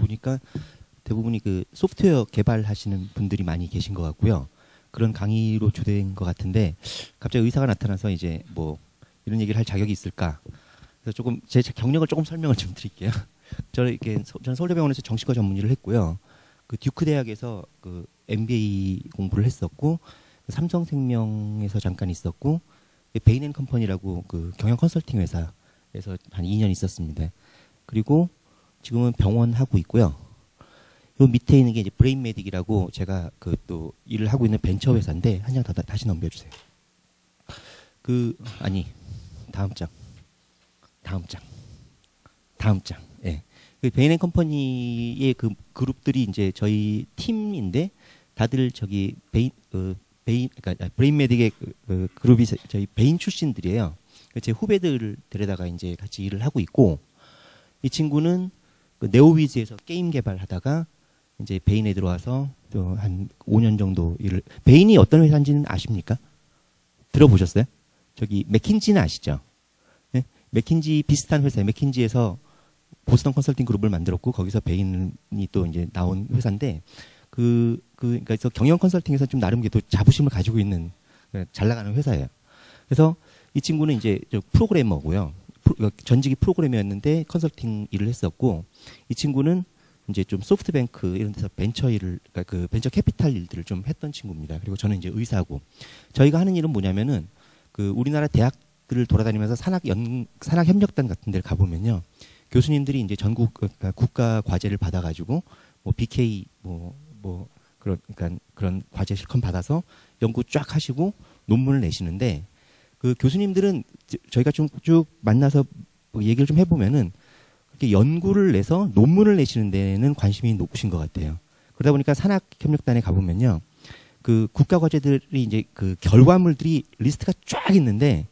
보니까 대부분이 그 소프트웨어 개발하시는 분들이 많이 계신 것 같고요. 그런 강의로 초대된 것 같은데 갑자기 의사가 나타나서 이제 뭐 이런 얘기를 할 자격이 있을까? 그래서 조금 제 경력을 조금 설명을 좀 드릴게요. 저는 서울대병원에서 정신과 전문의를 했고요. 그 듀크 대학에서 그 MBA 공부를 했었고 삼성생명에서 잠깐 있었고 베인앤컴퍼니라고 그 경영 컨설팅 회사에서 한 2년 있었습니다. 그리고 지금은 병원 하고 있고요. 요 밑에 있는 게 이제 브레인메딕이라고 제가 그 또 일을 하고 있는 벤처 회사인데 한 장 더 다시 넘겨주세요. 다음 장. 예. 그 베인앤컴퍼니의 그 그룹들이 이제 저희 팀인데 다들 저기 그러니까 브레인메딕의 그 그룹이 저희 베인 출신들이에요. 제 후배들을 데려다가 이제 같이 일을 하고 있고 이 친구는 그 네오위즈에서 게임 개발하다가 이제 베인에 들어와서 또 한 5년 정도 일을. 베인이 어떤 회사인지는 아십니까? 들어보셨어요? 저기 맥킨지는 아시죠? 네? 맥킨지 비슷한 회사예요. 맥킨지에서 보스턴 컨설팅 그룹을 만들었고 거기서 베인이 또 이제 나온 회사인데 그러니까 경영 컨설팅에서 좀 나름 또 자부심을 가지고 있는 잘 나가는 회사예요. 그래서 이 친구는 이제 프로그래머고요. 전직이 프로그래머였는데 컨설팅 일을 했었고 이 친구는 이제 좀 소프트뱅크 이런 데서 벤처 일을 그러니까 그 벤처 캐피탈 일들을 좀 했던 친구입니다. 그리고 저는 이제 의사고 저희가 하는 일은 뭐냐면은 그 우리나라 대학들을 돌아다니면서 산학협력단 같은 데를 가보면요. 교수님들이 이제 전국 그러니까 국가 과제를 받아가지고 뭐 BK 그러니까 그런 과제 실컷 받아서 연구 쫙 하시고 논문을 내시는데 그 교수님들은 저희가 좀 쭉 만나서 뭐 얘기를 좀 해보면은 그렇게 연구를 내서 논문을 내시는 데는 관심이 높으신 것 같아요. 그러다 보니까 산학협력단에 가보면요. 그 국가 과제들이 이제 그 결과물들이 리스트가 쫙 있는데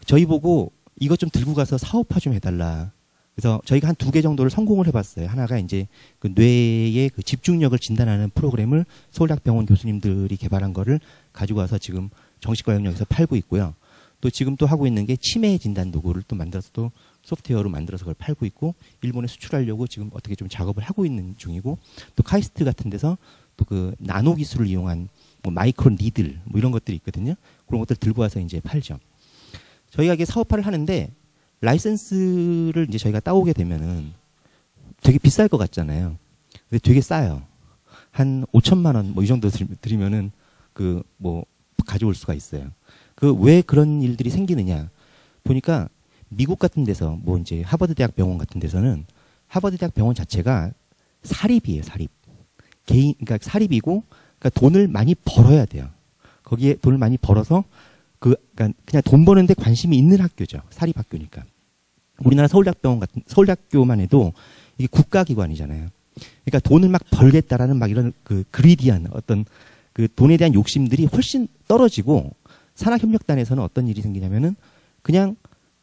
저희 보고 이것 좀 들고 가서 사업화 좀 해달라. 그래서 저희가 한 2개 정도를 성공을 해봤어요. 하나가 이제 그 뇌의 그 집중력을 진단하는 프로그램을 서울대학병원 교수님들이 개발한 거를 가지고 와서 지금 정신과 영역에서 팔고 있고요. 또 지금 또 하고 있는 게 치매 진단 도구를 또 만들어서 또 소프트웨어로 만들어서 그걸 팔고 있고 일본에 수출하려고 지금 어떻게 좀 작업을 하고 있는 중이고 또 카이스트 같은 데서 또 그 나노 기술을 이용한 뭐 마이크로 니들 뭐 이런 것들이 있거든요. 그런 것들 들고 와서 이제 팔죠. 저희가 이게 사업화를 하는데 라이센스를 이제 저희가 따오게 되면은 되게 비쌀 것 같잖아요. 근데 되게 싸요. 한 5천만 원 뭐 이 정도 드리면은 그 뭐 가져올 수가 있어요. 그 왜 그런 일들이 생기느냐 보니까 미국 같은 데서 뭐 이제 하버드 대학 병원 같은 데서는 하버드 대학 병원 자체가 사립이에요, 사립. 그러니까 사립이고 그러니까 돈을 많이 벌어야 돼요. 거기에 돈을 많이 벌어서 그러니까 그냥 돈 버는데 관심이 있는 학교죠. 사립 학교니까. 우리나라 서울대학교만 해도 이게 국가기관이잖아요. 그러니까 돈을 막 벌겠다라는 막 이런 그 그리디한 어떤 그 돈에 대한 욕심들이 훨씬 떨어지고 산학협력단에서는 어떤 일이 생기냐면은 그냥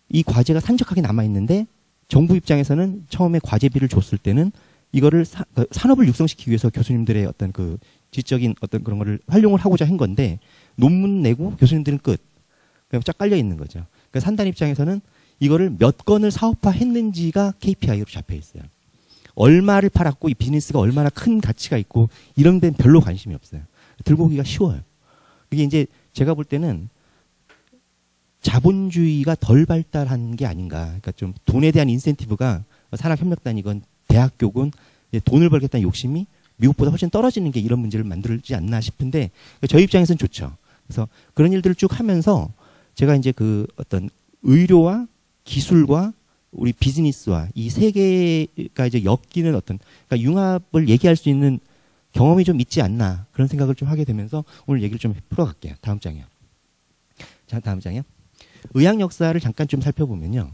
이 과제가 산적하게 남아있는데 정부 입장에서는 처음에 과제비를 줬을 때는 이거를 산업을 육성시키기 위해서 교수님들의 어떤 그 지적인 어떤 그런 거를 활용을 하고자 한 건데 논문 내고 교수님들은 끝. 그냥 쫙 깔려 있는 거죠. 그러니까 산단 입장에서는 이거를 몇 건을 사업화했는지가 KPI로 잡혀 있어요. 얼마를 팔았고 이 비즈니스가 얼마나 큰 가치가 있고 이런 데는 별로 관심이 없어요. 들고 오기가 쉬워요. 이게 이제 제가 볼 때는 자본주의가 덜 발달한 게 아닌가. 그러니까 좀 돈에 대한 인센티브가 산학협력단이건 대학교건 돈을 벌겠다는 욕심이 미국보다 훨씬 떨어지는 게 이런 문제를 만들지 않나 싶은데 저희 입장에서는 좋죠. 그래서 그런 일들을 쭉 하면서 제가 이제 그 어떤 의료와 기술과 우리 비즈니스와 이 세 개가 이제 엮이는 어떤 그러니까 융합을 얘기할 수 있는 경험이 좀 있지 않나 그런 생각을 좀 하게 되면서 오늘 얘기를 좀 풀어갈게요. 다음 장이요. 자, 다음 장이요. 의학 역사를 잠깐 좀 살펴보면요.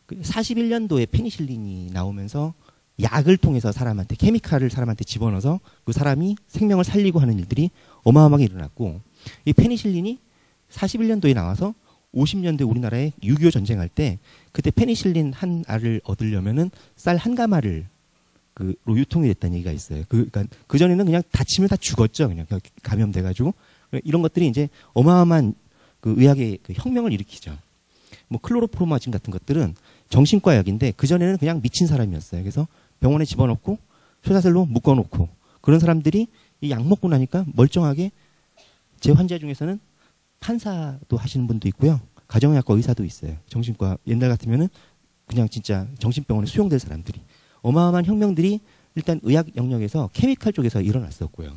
41년도에 페니실린이 나오면서 약을 통해서 사람한테 케미칼을 사람한테 집어넣어서 그 사람이 생명을 살리고 하는 일들이 어마어마하게 일어났고 이 페니실린이 41년도에 나와서 50년대 우리나라에 6.25 전쟁할 때 그때 페니실린 한 알을 얻으려면은 쌀 한 가마를 로 유통이 됐다는 얘기가 있어요. 그러니까 그 전에는 그냥 다치면 다 죽었죠. 그냥 감염돼가지고 이런 것들이 이제 어마어마한 그 의학의 그 혁명을 일으키죠. 뭐 클로로프로마진 같은 것들은 정신과 약인데 그 전에는 그냥 미친 사람이었어요. 그래서 병원에 집어넣고 쇠사슬로 묶어놓고 그런 사람들이 이 약 먹고 나니까 멀쩡하게 제 환자 중에서는 판사도 하시는 분도 있고요. 가정의학과 의사도 있어요. 정신과 옛날 같으면은 그냥 진짜 정신병원에 수용될 사람들이 어마어마한 혁명들이 일단 의학 영역에서 케미칼 쪽에서 일어났었고요.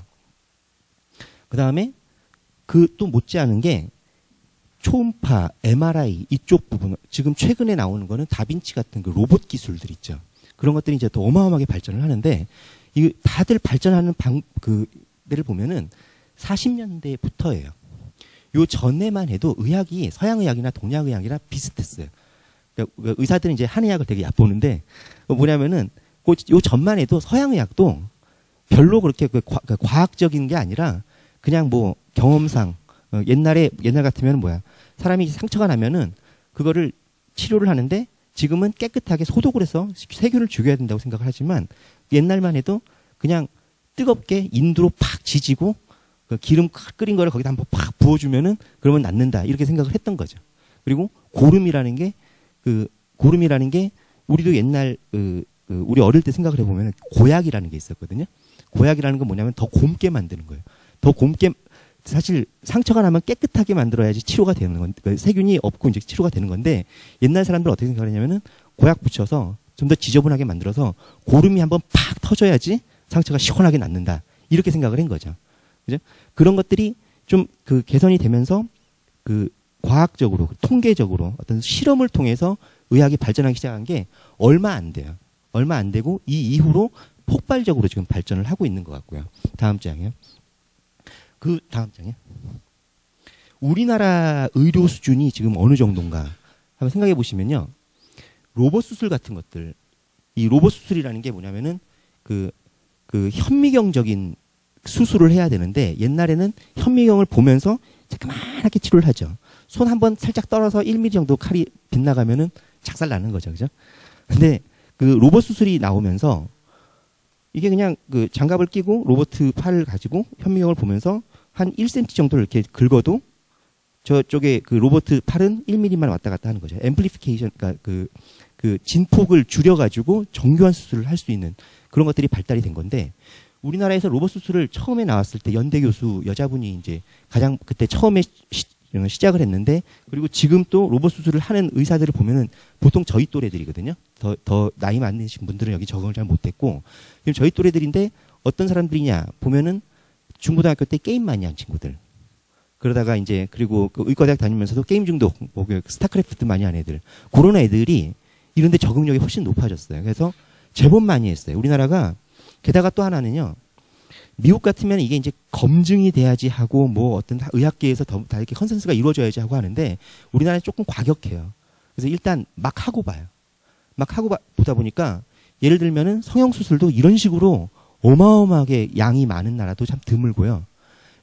그 다음에 그 또 못지않은 게 초음파, MRI 이쪽 부분 지금 최근에 나오는 거는 다빈치 같은 그 로봇 기술들 있죠. 그런 것들이 이제 더 어마어마하게 발전을 하는데 이 다들 발전하는 그들을 보면은 40년대부터예요. 요 전에만 해도 의학이 서양의학이나 동양의학이랑 비슷했어요. 그러니까 의사들은 이제 한의학을 되게 얕보는데 뭐냐면은 요 전만 해도 서양의학도 별로 그렇게 과학적인 게 아니라 그냥 뭐 경험상 옛날 같으면 뭐야 사람이 상처가 나면은 그거를 치료를 하는데 지금은 깨끗하게 소독을 해서 세균을 죽여야 된다고 생각을 하지만 옛날만 해도 그냥 뜨겁게 인두로 팍 지지고 그 기름 끓인 거를 거기다 한번 팍 부어주면은 그러면 낫는다 이렇게 생각을 했던 거죠. 그리고 고름이라는 게 우리도 옛날 우리 어릴 때 생각을 해보면 고약이라는 게 있었거든요. 고약이라는 건 뭐냐면 더 곰게 만드는 거예요. 더 곰게 사실 상처가 나면 깨끗하게 만들어야지 치료가 되는 건 세균이 없고 이제 치료가 되는 건데 옛날 사람들은 어떻게 생각하냐면은 고약 붙여서 좀 더 지저분하게 만들어서 고름이 한번 팍 터져야지 상처가 시원하게 낫는다 이렇게 생각을 한 거죠. 그죠? 그런 것들이 좀 그 개선이 되면서 그 과학적으로 통계적으로 어떤 실험을 통해서 의학이 발전하기 시작한 게 얼마 안 돼요. 얼마 안 되고 이 이후로 폭발적으로 지금 발전을 하고 있는 것 같고요. 다음 장이요. 그 다음 장이요. 우리나라 의료 수준이 지금 어느 정도인가 한번 생각해 보시면요. 로봇 수술 같은 것들, 이 로봇 수술이라는 게 뭐냐면은 그 현미경적인 수술을 해야 되는데 옛날에는 현미경을 보면서 자그만하게 치료를 하죠. 손 한번 살짝 떨어서 1mm 정도 칼이 빗나가면은 작살 나는 거죠. 그죠? 근데 그 로봇 수술이 나오면서 이게 그냥 그 장갑을 끼고 로봇 팔을 가지고 현미경을 보면서 한 1cm 정도를 이렇게 긁어도 저쪽에 그 로봇 팔은 1mm만 왔다 갔다 하는 거죠. 앰플리피케이션, 그러니까 그 진폭을 줄여가지고 정교한 수술을 할 수 있는 그런 것들이 발달이 된 건데 우리나라에서 로봇 수술을 처음에 나왔을 때 연대 교수 여자분이 이제 가장 그때 처음에 시작을 했는데 그리고 지금 또 로봇 수술을 하는 의사들을 보면은 보통 저희 또래들이거든요. 더 나이 많으신 분들은 여기 적응을 잘 못했고 지금 저희 또래들인데 어떤 사람들이냐 보면은 중고등학교 때 게임 많이 한 친구들. 그러다가 이제 그리고 그 의과대학 다니면서도 게임 중독, 뭐 스타크래프트 많이 한 애들. 그런 애들이 이런데 적응력이 훨씬 높아졌어요. 그래서 제법 많이 했어요. 우리나라가 게다가 또 하나는요. 미국 같으면 이게 이제 검증이 돼야지 하고 뭐 어떤 의학계에서 다 이렇게 컨센서스가 이루어져야지 하고 하는데 우리나라는 조금 과격해요. 그래서 일단 막 하고 봐요. 막 하고 보다 보니까 예를 들면은 성형수술도 이런 식으로 어마어마하게 양이 많은 나라도 참 드물고요.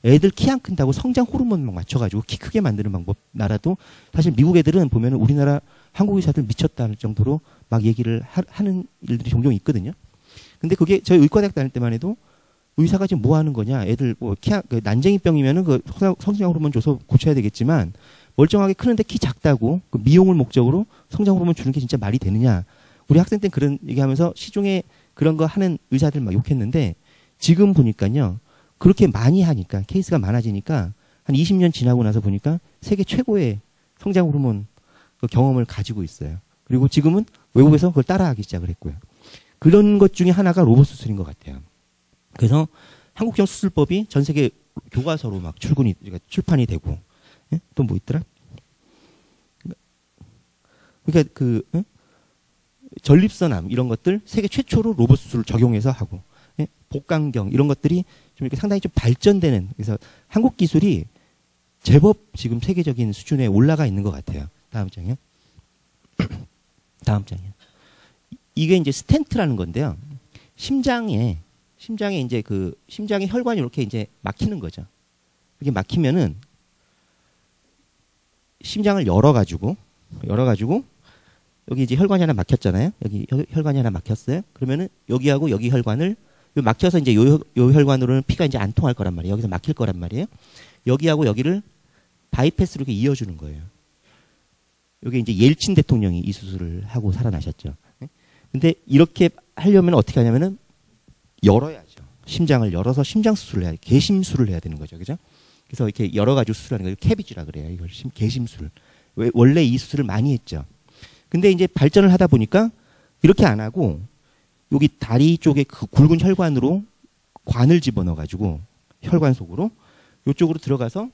애들 키 안 큰다고 성장 호르몬 막 맞춰가지고 키 크게 만드는 방법 나라도 사실 미국 애들은 보면은 우리나라 한국 의사들 미쳤다는 정도로 막 얘기를 하는 일들이 종종 있거든요. 근데 그게 저희 의과대학 다닐 때만 해도 의사가 지금 뭐 하는 거냐? 애들 뭐 그 난쟁이병이면은 그 성장 호르몬 줘서 고쳐야 되겠지만 멀쩡하게 크는데 키 작다고 그 미용을 목적으로 성장 호르몬 주는 게 진짜 말이 되느냐? 우리 학생 때 그런 얘기하면서 시중에 그런 거 하는 의사들 막 욕했는데 지금 보니까요. 그렇게 많이 하니까 케이스가 많아지니까 한 20년 지나고 나서 보니까 세계 최고의 성장 호르몬 그 경험을 가지고 있어요. 그리고 지금은 외국에서 그걸 따라하기 시작을 했고요. 그런 것 중에 하나가 로봇 수술인 것 같아요. 그래서 한국형 수술법이 전 세계 교과서로 막 출판이 되고, 예? 또 뭐 있더라? 그러니까 전립선암 이런 것들 세계 최초로 로봇 수술을 적용해서 하고, 예? 복강경 이런 것들이 좀 이렇게 상당히 좀 발전되는 그래서 한국 기술이 제법 지금 세계적인 수준에 올라가 있는 것 같아요. 다음 장이요. 다음 장이요. 이게 이제 스텐트라는 건데요. 심장에 이제 그 심장의 혈관이 이렇게 이제 막히는 거죠. 이렇게 막히면은 심장을 열어가지고 여기 이제 혈관이 하나 막혔잖아요. 여기 혈관이 하나 막혔어요. 그러면은 여기하고 여기 혈관을 막혀서 이제 요 혈관으로는 피가 이제 안 통할 거란 말이에요. 여기서 막힐 거란 말이에요. 여기하고 여기를 바이패스로 이렇게 이어주는 거예요. 여기 이제 옐친 대통령이 이 수술을 하고 살아나셨죠. 근데 이렇게 하려면 어떻게 하냐면은 열어야죠. 심장을 열어서 심장 수술을 해야 돼. 개심술을 해야 되는 거죠. 그죠? 그래서 이렇게 열어가지고 수술하는 거예요. 캐비지라 그래요. 이걸 개심술. 원래 이 수술을 많이 했죠. 근데 이제 발전을 하다 보니까 이렇게 안 하고 여기 다리 쪽에 그 굵은 혈관으로 관을 집어넣어가지고 혈관 속으로 요쪽으로 들어가서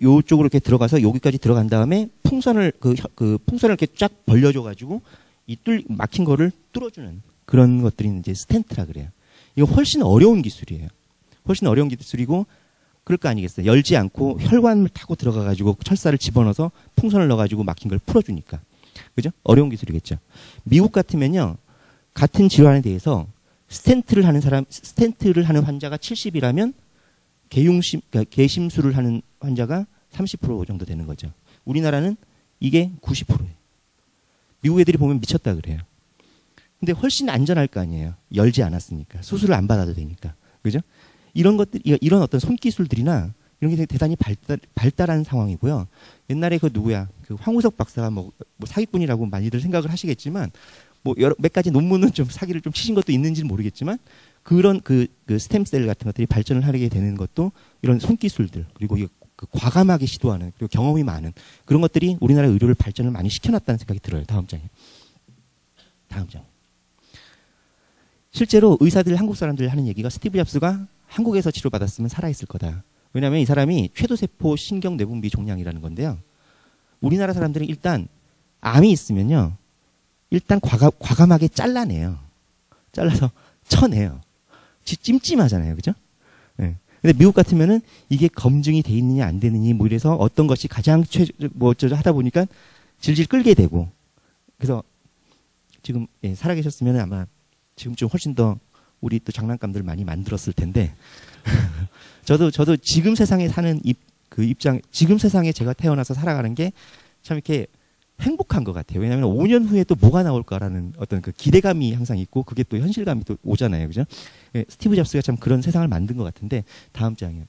요쪽으로 이렇게 들어가서 여기까지 들어간 다음에 풍선을 그 풍선을 이렇게 쫙 벌려줘가지고 이 막힌 거를 뚫어주는 그런 것들이 이제 스텐트라 그래요. 이거 훨씬 어려운 기술이에요. 훨씬 어려운 기술이고 그럴 거 아니겠어요. 열지 않고 혈관을 타고 들어가가지고 철사를 집어넣어서 풍선을 넣어가지고 막힌 걸 풀어주니까. 그죠? 어려운 기술이겠죠. 미국 같으면요. 같은 질환에 대해서 스텐트를 하는 환자가 70이라면 그러니까 개심술을 하는 환자가 30% 정도 되는 거죠. 우리나라는 이게 90%예요. 미국 애들이 보면 미쳤다 그래요. 근데 훨씬 안전할 거 아니에요. 열지 않았으니까. 수술을 안 받아도 되니까. 그죠? 이런 것들, 이런 어떤 손기술들이나 이런 게 대단히 발달한 상황이고요. 옛날에 그 누구야? 그 황우석 박사가 뭐 사기꾼이라고 많이들 생각을 하시겠지만 뭐 몇 가지 논문은 좀 사기를 좀 치신 것도 있는지는 모르겠지만 그런 그 스템셀 같은 것들이 발전을 하게 되는 것도 이런 손기술들 그리고 그 과감하게 시도하는 그리고 경험이 많은 그런 것들이 우리나라 의료를 발전을 많이 시켜놨다는 생각이 들어요. 다음 장. 실제로 의사들 한국 사람들 하는 얘기가 스티브 잡스가 한국에서 치료받았으면 살아있을 거다. 왜냐하면 이 사람이 최도세포 신경뇌분비 종양이라는 건데요. 우리나라 사람들은 일단 암이 있으면요. 일단 과감하게 잘라내요. 잘라서 쳐내요. 찜찜하잖아요. 그죠? 네. 근데 미국 같으면은 이게 검증이 돼 있느냐 안 되느니 뭐 이래서 어떤 것이 가장 하다 보니까 질질 끌게 되고 그래서 지금 살아계셨으면 아마 지금쯤 훨씬 더 우리 또 장난감들 많이 만들었을 텐데 저도 지금 세상에 사는 지금 세상에 제가 태어나서 살아가는 게 참 이렇게 행복한 것 같아요. 왜냐하면 5년 후에 또 뭐가 나올까라는 어떤 그 기대감이 항상 있고 그게 또 현실감이 또 오잖아요. 그죠? 스티브 잡스가 참 그런 세상을 만든 것 같은데 다음 장이요.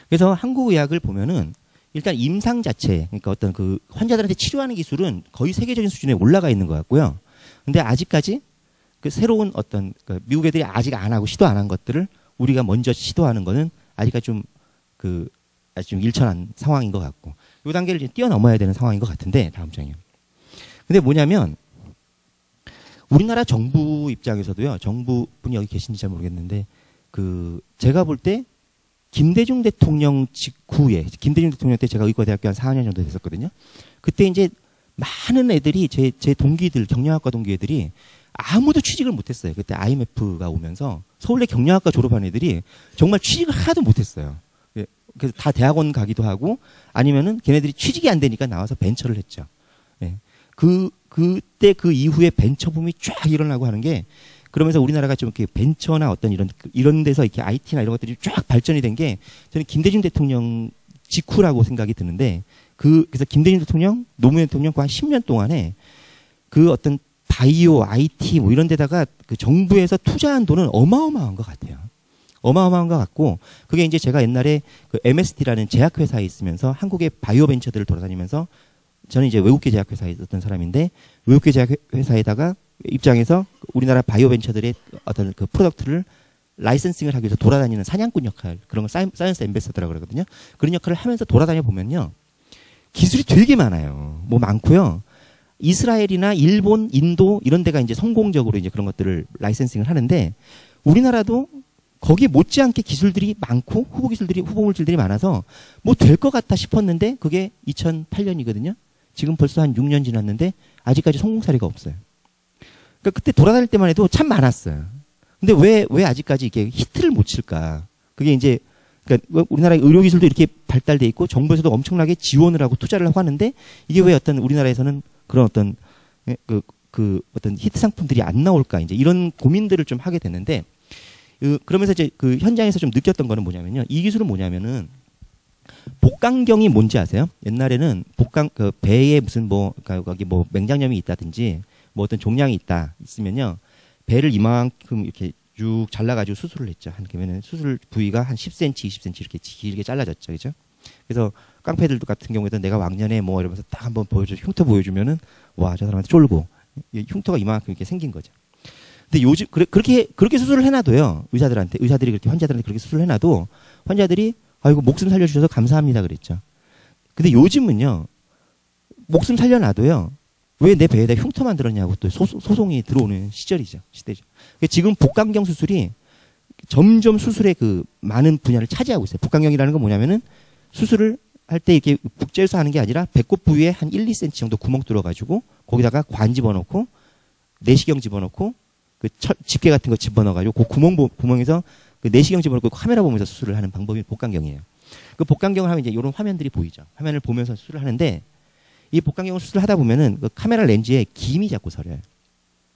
그래서 한국 의학을 보면은 일단 임상 자체, 그러니까 어떤 그 환자들한테 치료하는 기술은 거의 세계적인 수준에 올라가 있는 것 같고요. 근데 아직까지 그 새로운 어떤 그 미국 애들이 아직 안 하고 시도 안 한 것들을 우리가 먼저 시도하는 거는 아직까지 좀 아주 좀 일천한 상황인 것 같고 이 단계를 이제 뛰어넘어야 되는 상황인 것 같은데 다음 장이요. 근데 뭐냐면 우리나라 정부 입장에서도요. 정부분이 여기 계신지 잘 모르겠는데 제가 볼 때 김대중 대통령 직후에 김대중 대통령 때 제가 의과대학교 한 4년 정도 됐었거든요. 그때 이제 많은 애들이 제 동기들 경영학과 동기 애들이 아무도 취직을 못했어요. 그때 IMF가 오면서 서울대 경영학과 졸업한 애들이 정말 취직을 하나도 못했어요. 그래서 다 대학원 가기도 하고 아니면은 걔네들이 취직이 안 되니까 나와서 벤처를 했죠. 예. 그때 그 이후에 벤처 붐이 쫙 일어나고 하는 게 그러면서 우리나라가 좀 이렇게 벤처나 어떤 이런 데서 이렇게 IT나 이런 것들이 쫙 발전이 된 게 저는 김대중 대통령 직후라고 생각이 드는데 그래서 김대중 대통령, 노무현 대통령 그 한 10년 동안에 그 어떤 바이오, IT 뭐 이런 데다가 그 정부에서 투자한 돈은 어마어마한 것 같아요. 어마어마한 것 같고 그게 이제 제가 옛날에 그 MST라는 제약회사에 있으면서 한국의 바이오 벤처들을 돌아다니면서 저는 이제 외국계 제약회사에 있었던 사람인데 외국계 제약회사에다가 입장에서 우리나라 바이오 벤처들의 어떤 그 프로덕트를 라이센싱을 하기 위해서 돌아다니는 사냥꾼 역할 그런 걸 사이언스 앰베서더라고 그러거든요. 그런 역할을 하면서 돌아다녀 보면요. 기술이 되게 많아요. 뭐 많고요. 이스라엘이나 일본, 인도 이런 데가 이제 성공적으로 이제 그런 것들을 라이센싱을 하는데 우리나라도 거기에 못지않게 기술들이 많고 후보물질들이 많아서 뭐 될 것 같다 싶었는데 그게 2008년이거든요. 지금 벌써 한 6년 지났는데 아직까지 성공 사례가 없어요. 그러니까 그때 돌아다닐 때만 해도 참 많았어요. 근데 왜 아직까지 이게 히트를 못 칠까? 그게 이제 그러니까 우리나라의 의료기술도 이렇게 발달돼 있고 정부에서도 엄청나게 지원을 하고 투자를 하고 하는데 이게 왜 어떤 우리나라에서는 그런 어떤 어떤 히트 상품들이 안 나올까? 이제 이런 고민들을 좀 하게 됐는데 그러면서 이제 그 현장에서 좀 느꼈던 거는 뭐냐면요. 이 기술은 뭐냐면은 복강경이 뭔지 아세요? 옛날에는 배에 무슨 그러니까 거기 맹장염이 있다든지 뭐 어떤 종양이 있으면요. 배를 이만큼 이렇게 쭉 잘라가지고 수술을 했죠. 그러면은 수술 부위가 한 10cm, 20cm 이렇게 길게 잘라졌죠. 그죠? 그래서 깡패들 같은 경우에도 내가 왕년에 뭐 이러면서 딱 한번 흉터 보여주면은 와, 저 사람한테 쫄고 흉터가 이만큼 이렇게 생긴 거죠. 근데 요즘 그렇게 수술을 해놔도요. 의사들이 그렇게 환자들한테 그렇게 수술을 해놔도 환자들이 아이고 목숨 살려주셔서 감사합니다 그랬죠. 근데 요즘은요. 목숨 살려놔도요. 왜 내 배에다 흉터 만들었냐고 또 소송이 들어오는 시대죠. 지금 복강경 수술이 점점 수술의 그 많은 분야를 차지하고 있어요. 복강경이라는 건 뭐냐면은 수술을 할 때 이렇게 북제해서 하는 게 아니라 배꼽 부위에 한 1, 2cm 정도 구멍 뚫어가지고 거기다가 관 집어넣고 내시경 집어넣고 그 집게 같은 거 집어넣어가지고 그 구멍에서 그 내시경 집어넣고 카메라 보면서 수술을 하는 방법이 복강경이에요. 그 복강경을 하면 이제 이런 화면들이 보이죠. 화면을 보면서 수술을 하는데 이 복강경 수술을 하다 보면은 그 카메라 렌즈에 김이 자꾸 서려요.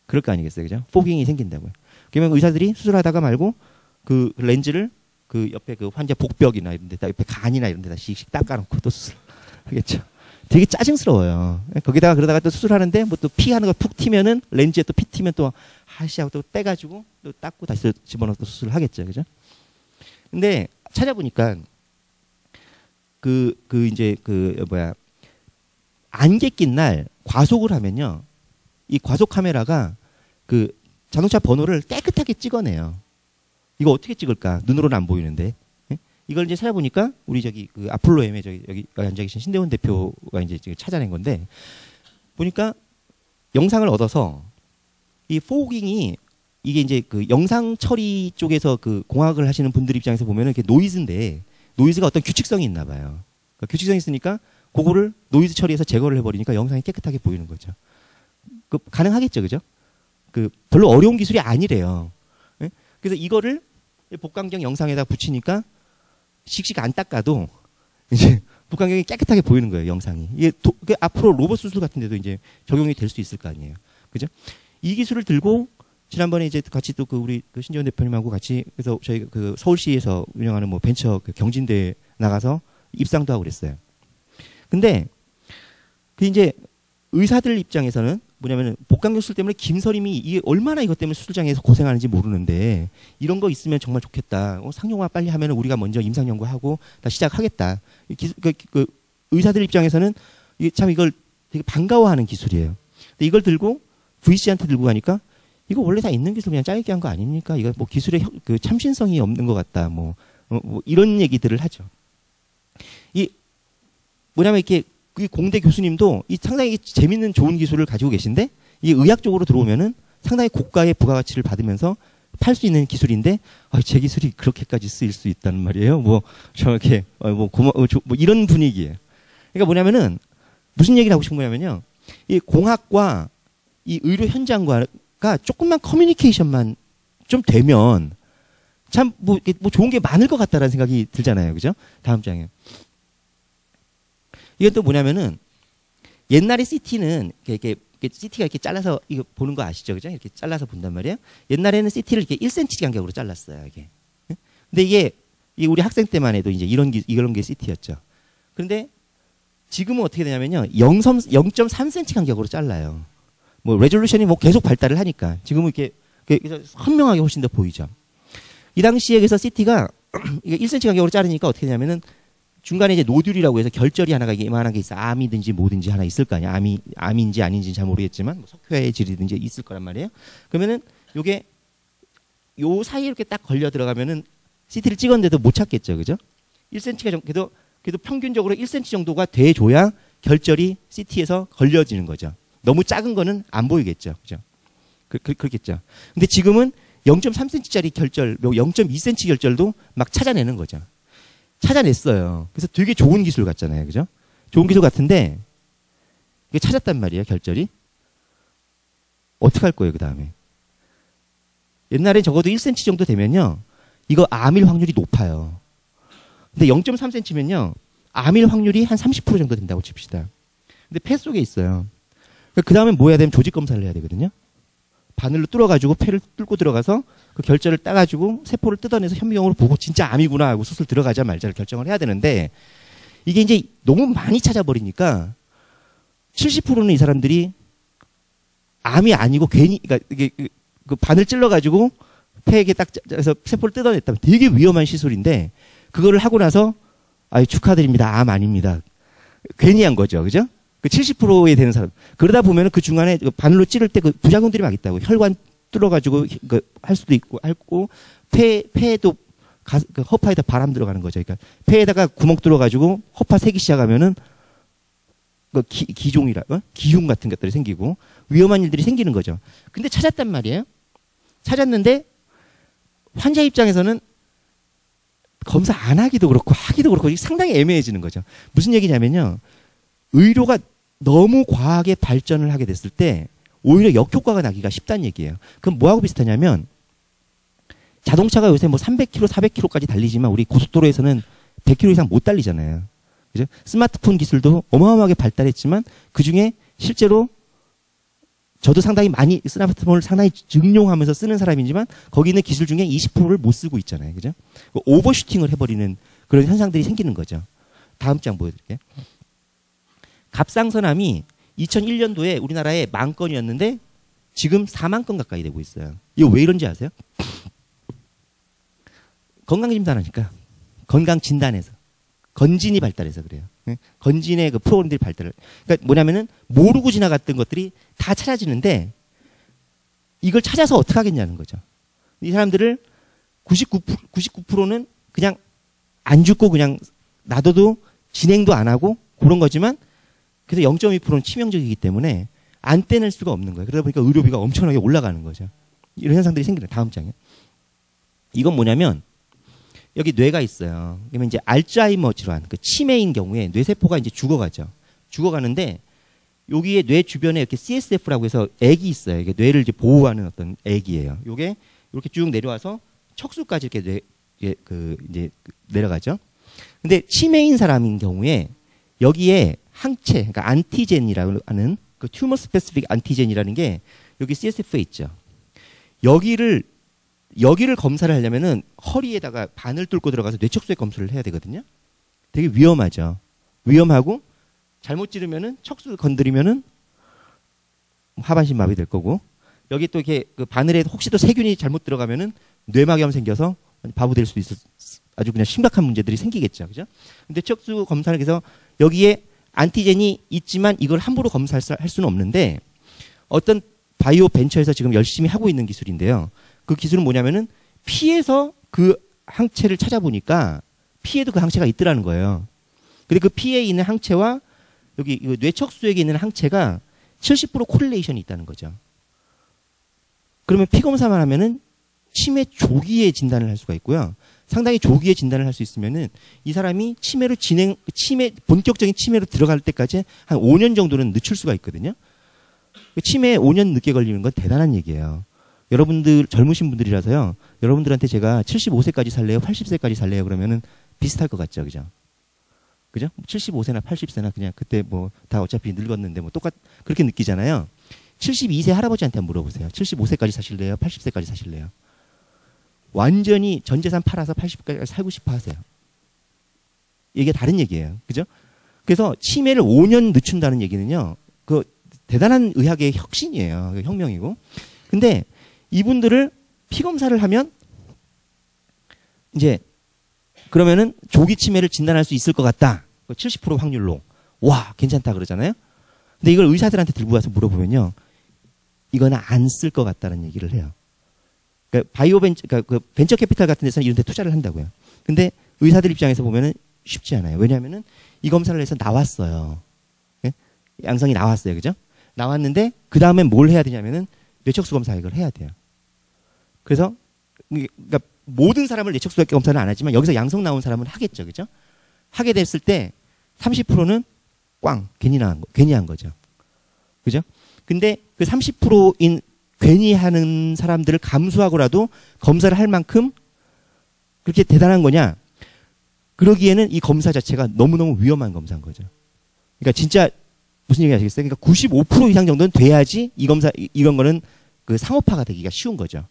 그럴 거 아니겠어요, 그죠? 포깅이 생긴다고요. 그러면 의사들이 수술하다가 말고 그 렌즈를 그 옆에 그 환자 복벽이나 이런 데다 옆에 간이나 이런 데다 씩씩 닦아놓고 또 수술하겠죠. 되게 짜증스러워요. 거기다가 그러다가 또 수술하는데 뭐 또 피 하는 거 푹 튀면은 렌즈에 또 피 튀면 또 하시하고 또 빼가지고 또 닦고 다시 또 집어넣어서 또 수술을 하겠죠, 그죠? 근데 찾아보니까 안개 낀 날 과속을 하면요. 이 과속 카메라가 그 자동차 번호를 깨끗하게 찍어내요. 이거 어떻게 찍을까? 눈으로는 안 보이는데. 예? 이걸 이제 찾아보니까 우리 그 아폴로 M에 여기 앉아 계신 신대원 대표가 이제 찾아낸 건데 보니까 영상을 얻어서 이 포깅이 이게 이제 그 영상 처리 쪽에서 그 공학을 하시는 분들 입장에서 보면은 이게 노이즈인데 노이즈가 어떤 규칙성이 있나 봐요. 그러니까 규칙성이 있으니까 그거를 노이즈 처리해서 제거를 해버리니까 영상이 깨끗하게 보이는 거죠. 그 가능하겠죠, 그죠? 그 별로 어려운 기술이 아니래요. 예? 그래서 이거를 복강경 영상에다 붙이니까 씩씩 안 닦아도 이제 복강경이 깨끗하게 보이는 거예요, 영상이. 이게 앞으로 로봇 수술 같은 데도 이제 적용이 될 수 있을 거 아니에요. 그죠? 이 기술을 들고 지난번에 이제 같이 또 그 우리 그 신재원 대표님하고 같이 그래서 저희 그 서울시에서 운영하는 뭐 벤처 그 경진대에 나가서 입상도 하고 그랬어요. 근데 그 이제 의사들 입장에서는 뭐냐면은 복강경 수술 때문에 김서림이 이게 얼마나 이것 때문에 수술장에서 고생하는지 모르는데 이런 거 있으면 정말 좋겠다. 상용화 빨리 하면은 우리가 먼저 임상 연구하고 다 시작하겠다. 그 의사들 입장에서는 이게 참 이걸 되게 반가워하는 기술이에요. 근데 이걸 들고 VC한테 들고 가니까 이거 원래 다 있는 기술 그냥 짜깁기 한 거 아닙니까? 이거 뭐 기술의 그 참신성이 없는 것 같다. 뭐 이런 얘기들을 하죠. 이 뭐냐면 이렇게 그 공대 교수님도 이 상당히 재밌는 좋은 기술을 가지고 계신데 이게 의학적으로 들어오면은 상당히 고가의 부가가치를 받으면서 팔 수 있는 기술인데 제 기술이 그렇게까지 쓰일 수 있다는 말이에요. 뭐 저렇게 뭐 이런 분위기예요. 그러니까 뭐냐면은 무슨 얘기를 하고 싶은 거냐면요. 이 공학과 이 의료 현장과가 조금만 커뮤니케이션만 좀 되면 참 뭐 좋은 게 많을 것 같다라는 생각이 들잖아요. 그죠? 다음 장에. 이건 또 뭐냐면은 옛날에 CT는 이렇게 CT가 이렇게 잘라서 이거 보는 거 아시죠? 그죠? 이렇게 잘라서 본단 말이에요. 옛날에는 CT를 이렇게 1cm 간격으로 잘랐어요. 이게. 근데 이게 우리 학생 때만 해도 이제 이런 게 CT였죠. 그런데 지금은 어떻게 되냐면요. 0.3cm 간격으로 잘라요. 뭐 레졸루션이 뭐 계속 발달을 하니까 지금은 이렇게 선명하게 훨씬 더 보이죠. 이 당시에 그래서 CT가 1cm 간격으로 자르니까 어떻게 되냐면은 중간에 이제 노듈이라고 해서 결절이 하나가 이만한 게 있어. 암이든지 뭐든지 하나 있을 거 아니야. 암인지 아닌지는 잘 모르겠지만 뭐 석회의 질이든지 있을 거란 말이에요. 그러면은 요게 요 사이에 이렇게 딱 걸려 들어가면은 CT를 찍었는데도 못 찾겠죠. 그죠? 1cm가 그래도 평균적으로 1cm 정도가 돼줘야 결절이 CT에서 걸려지는 거죠. 너무 작은 거는 안 보이겠죠. 그죠? 그렇겠죠. 근데 지금은 0.3cm짜리 결절, 0.2cm 결절도 막 찾아내는 거죠. 찾아냈어요. 그래서 되게 좋은 기술 같잖아요. 그죠? 좋은 기술 같은데, 이게 찾았단 말이에요, 결절이. 어떻게 할 거예요, 그 다음에? 옛날에 적어도 1cm 정도 되면요, 이거 암일 확률이 높아요. 근데 0.3cm면요, 암일 확률이 한 30% 정도 된다고 칩시다. 근데 폐 속에 있어요. 그 다음에 뭐 해야 되면 조직 검사를 해야 되거든요. 바늘로 뚫어가지고 폐를 뚫고 들어가서 그 결절을 따가지고 세포를 뜯어내서 현미경으로 보고 진짜 암이구나 하고 수술 들어가자 말자를 결정을 해야 되는데 이게 이제 너무 많이 찾아버리니까 70%는 이 사람들이 암이 아니고 괜히 그러니까 이게 그 바늘 찔러가지고 폐에게 딱 해서 세포를 뜯어냈다면 되게 위험한 시술인데 그거를 하고 나서 축하드립니다. 암 아닙니다. 괜히 한 거죠. 그죠? 그 70%에 되는 사람. 그러다 보면은 그 중간에 바늘로 찌를 때 그 부작용들이 막 있다고. 혈관 뚫어가지고 할 수도 있고, 폐에도 그 허파에다 바람 들어가는 거죠. 그러니까 폐에다가 구멍 뚫어가지고 허파 새기 시작하면은 그 기흉 같은 것들이 생기고 위험한 일들이 생기는 거죠. 근데 찾았단 말이에요. 찾았는데 환자 입장에서는 검사 안 하기도 그렇고 하기도 그렇고 상당히 애매해지는 거죠. 무슨 얘기냐면요. 의료가 너무 과하게 발전을 하게 됐을 때 오히려 역효과가 나기가 쉽다는 얘기예요. 그럼 뭐하고 비슷하냐면 자동차가 요새 뭐 300km, 400km까지 달리지만 우리 고속도로에서는 100km 이상 못 달리잖아요. 그죠? 스마트폰 기술도 어마어마하게 발달했지만 그 중에 실제로 저도 상당히 많이 스마트폰을 상당히 증용하면서 쓰는 사람이지만 거기 있는 기술 중에 20%를 못 쓰고 있잖아요. 그죠? 오버슈팅을 해버리는 그런 현상들이 생기는 거죠. 다음 장 보여드릴게요. 갑상선암이 2001년도에 우리나라에 10,000건이었는데 지금 40,000건 가까이 되고 있어요. 이거 왜 이런지 아세요? 건강진단하니까. 건강진단에서. 건진이 발달해서 그래요. 건진의 그 프로그램들이 발달을. 그러니까 뭐냐면은 모르고 지나갔던 것들이 다 찾아지는데 이걸 찾아서 어떻게 하겠냐는 거죠. 이 사람들을 99%는 그냥 안 죽고 그냥 놔둬도 진행도 안 하고 그런 거지만 그래서 0.2%는 치명적이기 때문에 안 떼낼 수가 없는 거예요. 그러다 보니까 의료비가 엄청나게 올라가는 거죠. 이런 현상들이 생기는 다음 장에. 이건 뭐냐면 여기 뇌가 있어요. 그러면 이제 알츠하이머 질환, 그 치매인 경우에 뇌세포가 이제 죽어가죠. 죽어가는데 여기에 뇌 주변에 이렇게 CSF라고 해서 액이 있어요. 이게 뇌를 이제 보호하는 어떤 액이에요. 요게 이렇게 쭉 내려와서 척수까지 이렇게 이제 내려가죠. 근데 치매인 사람인 경우에 여기에 항체, 그러니까 안티젠이라고 하는 그 튜머 스페시픽 안티젠이라는 게 여기 CSF에 있죠. 여기를 검사를 하려면은 허리에다가 바늘 뚫고 들어가서 뇌척수액 검사를 해야 되거든요. 되게 위험하죠. 위험하고 잘못 찌르면은 척수 건드리면은 하반신 마비 될 거고 여기 또 이렇게 그 바늘에 혹시 또 세균이 잘못 들어가면은 뇌막염 생겨서 바보 될 수도 있어. 아주 그냥 심각한 문제들이 생기겠죠. 그죠? 근데 척수 검사를 해서 여기에 안티젠이 있지만 이걸 함부로 검사할 수는 없는데 어떤 바이오 벤처에서 지금 열심히 하고 있는 기술인데요. 그 기술은 뭐냐면은 피에서 그 항체를 찾아보니까 피에도 그 항체가 있더라는 거예요. 근데 그 피에 있는 항체와 여기 뇌척수액에 있는 항체가 70% 코릴레이션이 있다는 거죠. 그러면 피 검사만 하면은 치매 조기에 진단을 할 수가 있고요. 상당히 조기에 진단을 할 수 있으면은 이 사람이 본격적인 치매로 들어갈 때까지 한 5년 정도는 늦출 수가 있거든요. 치매에 5년 늦게 걸리는 건 대단한 얘기예요. 여러분들 젊으신 분들이라서요. 여러분들한테 제가 75세까지 살래요? 80세까지 살래요? 그러면은 비슷할 것 같죠. 그죠? 그죠? 75세나 80세나 그냥 그때 뭐 다 어차피 늙었는데 뭐 그렇게 느끼잖아요. 72세 할아버지한테 한번 물어보세요. 75세까지 사실래요? 80세까지 사실래요? 완전히 전 재산 팔아서 80까지 살고 싶어 하세요. 이게 다른 얘기예요. 그죠? 그래서 치매를 5년 늦춘다는 얘기는요. 그 대단한 의학의 혁신이에요. 혁명이고. 근데 이분들을 피 검사를 하면 이제 그러면은 조기 치매를 진단할 수 있을 것 같다. 70% 확률로. 와, 괜찮다 그러잖아요. 근데 이걸 의사들한테 들고 와서 물어보면요. 이거는 안 쓸 것 같다는 얘기를 해요. 그러니까 그 벤처 캐피탈 같은 데서는 이런 데 투자를 한다고요. 근데 의사들 입장에서 보면은 쉽지 않아요. 왜냐하면은 이 검사를 해서 나왔어요. 예? 양성이 나왔어요. 그죠? 나왔는데 그 다음엔 뭘 해야 되냐면은 뇌척수 검사 이걸 해야 돼요. 그래서 그러니까 모든 사람을 뇌척수 검사는 안 하지만 여기서 양성 나온 사람은 하겠죠. 그죠? 하게 됐을 때 30%는 꽝 괜히 한 거죠. 그죠? 근데 그 30%인 괜히 하는 사람들을 감수하고라도 검사를 할 만큼 그렇게 대단한 거냐? 그러기에는 이 검사 자체가 너무너무 위험한 검사인 거죠. 그러니까 진짜 무슨 얘기 아시겠어요? 그러니까 95% 이상 정도는 돼야지 이런 거는 그 상업화가 되기가 쉬운 거죠.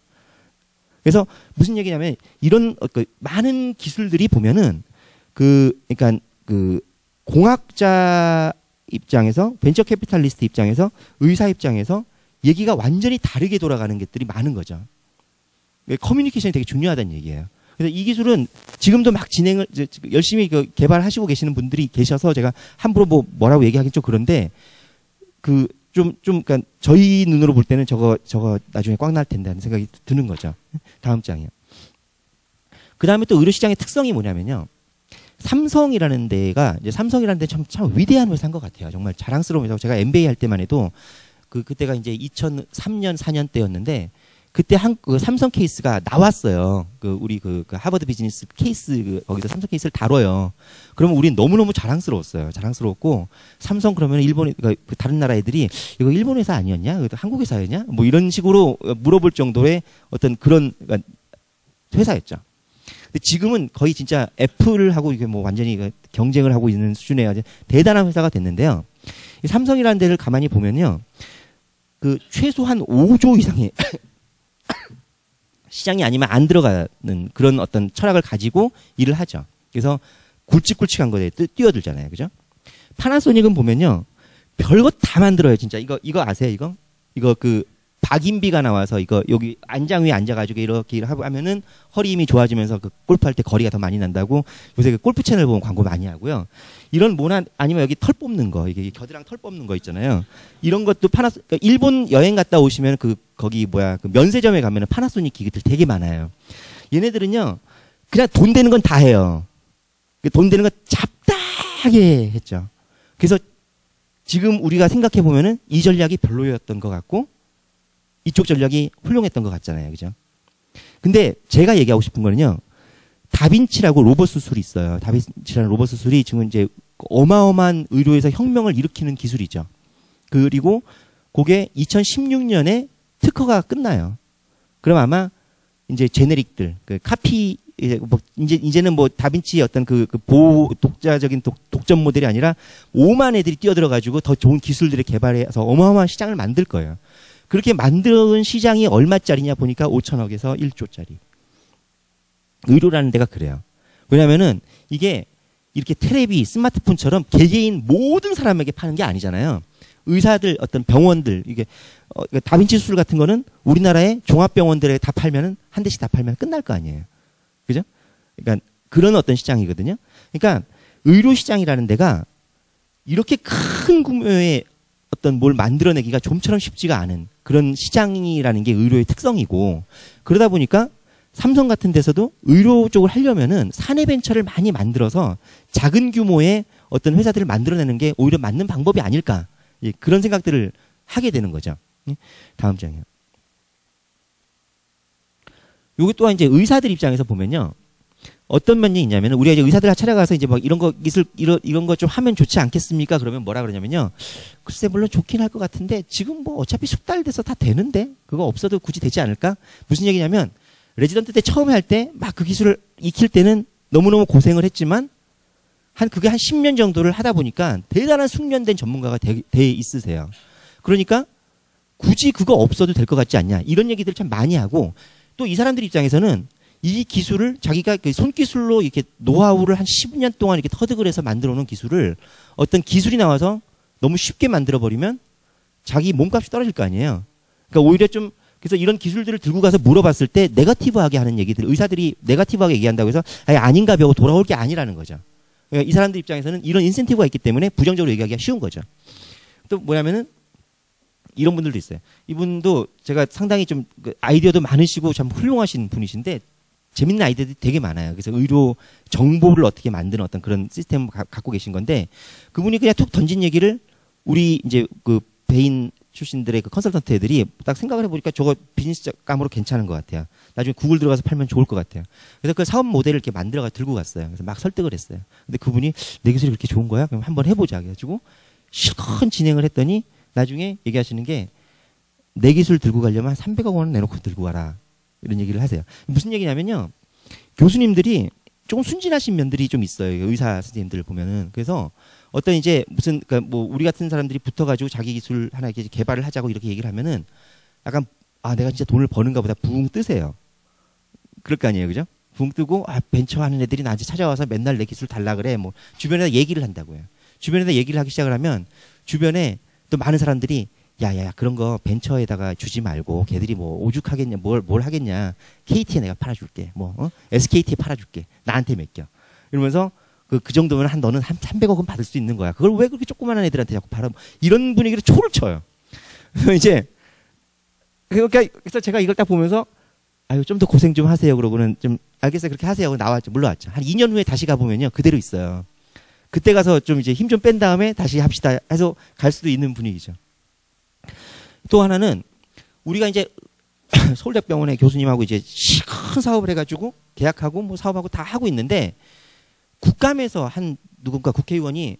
그래서 무슨 얘기냐면 이런 많은 기술들이 보면은 그러니까 그 공학자 입장에서 벤처 캐피탈리스트 입장에서 의사 입장에서 얘기가 완전히 다르게 돌아가는 것들이 많은 거죠. 커뮤니케이션이 되게 중요하다는 얘기예요. 그래서 이 기술은 지금도 막 진행을 열심히 개발하시고 계시는 분들이 계셔서 제가 함부로 뭐라고 얘기하긴 좀 그런데 그러니까 저희 눈으로 볼 때는 저거 나중에 꽉 날 텐데 하는 생각이 드는 거죠. 다음 장이요. 그 다음에 또 의료 시장의 특성이 뭐냐면요. 삼성이라는 데가 이제 삼성이라는 데 참 위대한 회사인 것 같아요. 정말 자랑스러운 회사고 제가 MBA 할 때만 해도 그때가 이제 2003년 4년 때였는데 그때 삼성 케이스가 나왔어요. 우리 하버드 비즈니스 케이스 거기서 삼성 케이스를 다뤄요. 그러면 우린 너무너무 자랑스러웠어요. 자랑스러웠고 삼성 그러면 일본 다른 나라 애들이 이거 일본 회사 아니었냐? 한국 회사였냐? 뭐 이런 식으로 물어볼 정도의 어떤 그런 회사였죠. 근데 지금은 거의 진짜 애플하고 이게 뭐 완전히 경쟁을 하고 있는 수준의 아주 대단한 회사가 됐는데요. 이 삼성이라는 데를 가만히 보면요. 최소한 5조 이상의 시장이 아니면 안 들어가는 그런 어떤 철학을 가지고 일을 하죠. 그래서 굵직굵직한 거에 뛰어들잖아요. 그죠? 파나소닉은 보면요. 별거 다 만들어요. 진짜. 이거 아세요? 이거 박인비가 나와서 여기 안장 위에 앉아가지고 이렇게 하면은 허리 힘이 좋아지면서 골프할 때 거리가 더 많이 난다고 요새 골프 채널 보면 광고 많이 하고요. 이런 아니면 여기 털 뽑는 거, 이게 겨드랑 털 뽑는 거 있잖아요. 이런 것도 그러니까 일본 여행 갔다 오시면 거기 면세점에 가면은 파나소닉 기기들 되게 많아요. 얘네들은요, 그냥 돈 되는 건 다 해요. 돈 되는 건 잡다하게 했죠. 그래서 지금 우리가 생각해 보면은 이 전략이 별로였던 것 같고, 이쪽 전략이 훌륭했던 것 같잖아요. 그죠? 근데 제가 얘기하고 싶은 거는요. 다빈치라고 로봇 수술이 있어요. 다빈치라는 로봇 수술이 지금 이제 어마어마한 의료에서 혁명을 일으키는 기술이죠. 그리고 그게 2016년에 특허가 끝나요. 그럼 아마 이제 제네릭들, 이제는 다빈치의 어떤 독자적인 독점 모델이 아니라 5만 애들이 뛰어들어가지고 더 좋은 기술들을 개발해서 어마어마한 시장을 만들 거예요. 그렇게 만든 시장이 얼마짜리냐 보니까 5천억에서 1조짜리. 의료라는 데가 그래요. 왜냐면은 이게 이렇게 테레비, 스마트폰처럼 개개인 모든 사람에게 파는 게 아니잖아요. 의사들, 어떤 병원들, 이게, 다빈치 수술 같은 거는 우리나라의 종합병원들에 다 팔면은, 한 대씩 다 팔면 끝날 거 아니에요. 그죠? 그러니까 그런 어떤 시장이거든요. 그러니까 의료 시장이라는 데가 이렇게 큰 규모의 어떤 뭘 만들어내기가 좀처럼 쉽지가 않은 그런 시장이라는 게 의료의 특성이고, 그러다 보니까 삼성 같은 데서도 의료 쪽을 하려면은 사내 벤처를 많이 만들어서 작은 규모의 어떤 회사들을 만들어내는 게 오히려 맞는 방법이 아닐까. 그런 생각들을 하게 되는 거죠. 다음 장이요. 요거 또한 이제 의사들 입장에서 보면요. 어떤 면이 있냐면 우리가 이제 의사들 찾아가서 이제 막 이런 거 기술 이런 거 좀 하면 좋지 않겠습니까? 그러면 뭐라 그러냐면요. 글쎄 물론 좋긴 할 것 같은데 지금 뭐 어차피 숙달돼서 다 되는데 그거 없어도 굳이 되지 않을까? 무슨 얘기냐면 레지던트 때 처음에 할 때 막 그 기술을 익힐 때는 너무너무 고생을 했지만 그게 한 10년 정도를 하다 보니까 대단한 숙련된 전문가가 돼 있으세요. 그러니까 굳이 그거 없어도 될 것 같지 않냐. 이런 얘기들을 참 많이 하고 또 이 사람들 입장에서는 이 기술을 자기가 손기술로 이렇게 노하우를 한 10년 동안 이렇게 터득을 해서 만들어 놓은 기술을 어떤 기술이 나와서 너무 쉽게 만들어 버리면 자기 몸값이 떨어질 거 아니에요. 그러니까 오히려 좀 그래서 이런 기술들을 들고 가서 물어봤을 때 네거티브하게 하는 얘기들, 의사들이 네거티브하게 얘기한다고 해서 아닌가 벼고 돌아올 게 아니라는 거죠. 그러니까 이 사람들 입장에서는 이런 인센티브가 있기 때문에 부정적으로 얘기하기가 쉬운 거죠. 또 뭐냐면은 이런 분들도 있어요. 이분도 제가 상당히 좀 아이디어도 많으시고 참 훌륭하신 분이신데 재밌는 아이디어들이 되게 많아요. 그래서 의료 정보를 어떻게 만드는 어떤 그런 시스템을 갖고 계신 건데 그분이 그냥 툭 던진 얘기를 우리 이제 베인 출신들의 컨설턴트 애들이 딱 생각을 해보니까 저거 비즈니스 감으로 괜찮은 것 같아요. 나중에 구글 들어가서 팔면 좋을 것 같아요. 그래서 그 사업 모델을 이렇게 만들어가 들고 갔어요. 그래서 막 설득을 했어요. 근데 그분이 내 기술이 그렇게 좋은 거야? 그럼 한번 해보자. 그래가지고 실컷 진행을 했더니 나중에 얘기하시는 게 내 기술 들고 가려면 한 300억 원을 내놓고 들고 가라. 이런 얘기를 하세요. 무슨 얘기냐면요. 교수님들이 조금 순진하신 면들이 좀 있어요. 의사 선생님들을 보면은. 그래서 어떤 이제 그러니까 뭐 우리 같은 사람들이 붙어가지고 자기 기술 하나 이렇게 개발을 하자고 이렇게 얘기를 하면은 약간 내가 진짜 돈을 버는가 보다 붕 뜨세요. 그럴 거 아니에요. 그죠? 붕 뜨고 벤처 하는 애들이 나한테 찾아와서 맨날 내 기술 달라 그래. 뭐 주변에다 얘기를 한다고요. 주변에다 얘기를 하기 시작을 하면 주변에 또 많은 사람들이 야야야 그런 거 벤처에다가 주지 말고 걔들이 뭐 오죽하겠냐 뭘 하겠냐 KT에 내가 팔아줄게 뭐 SKT에 팔아줄게 나한테 맡겨 이러면서 그 정도면 너는 한 300억은 받을 수 있는 거야. 그걸 왜 그렇게 조그마한 애들한테 자꾸 팔아 이런 분위기로 초를 쳐요. 이제 그래서 제가 이걸 딱 보면서 아유 좀 더 고생 좀 하세요. 그러고는 좀 알겠어요 그렇게 하세요. 나왔죠. 물러왔죠. 한 2년 후에 다시 가보면요 그대로 있어요. 그때 가서 좀 이제 힘 좀 뺀 다음에 다시 합시다 해서 갈 수도 있는 분위기죠. 또 하나는 우리가 이제 서울대병원의 교수님하고 이제 큰 사업을 해가지고 계약하고 뭐 사업하고 다 하고 있는데 국감에서 한 누군가 국회의원이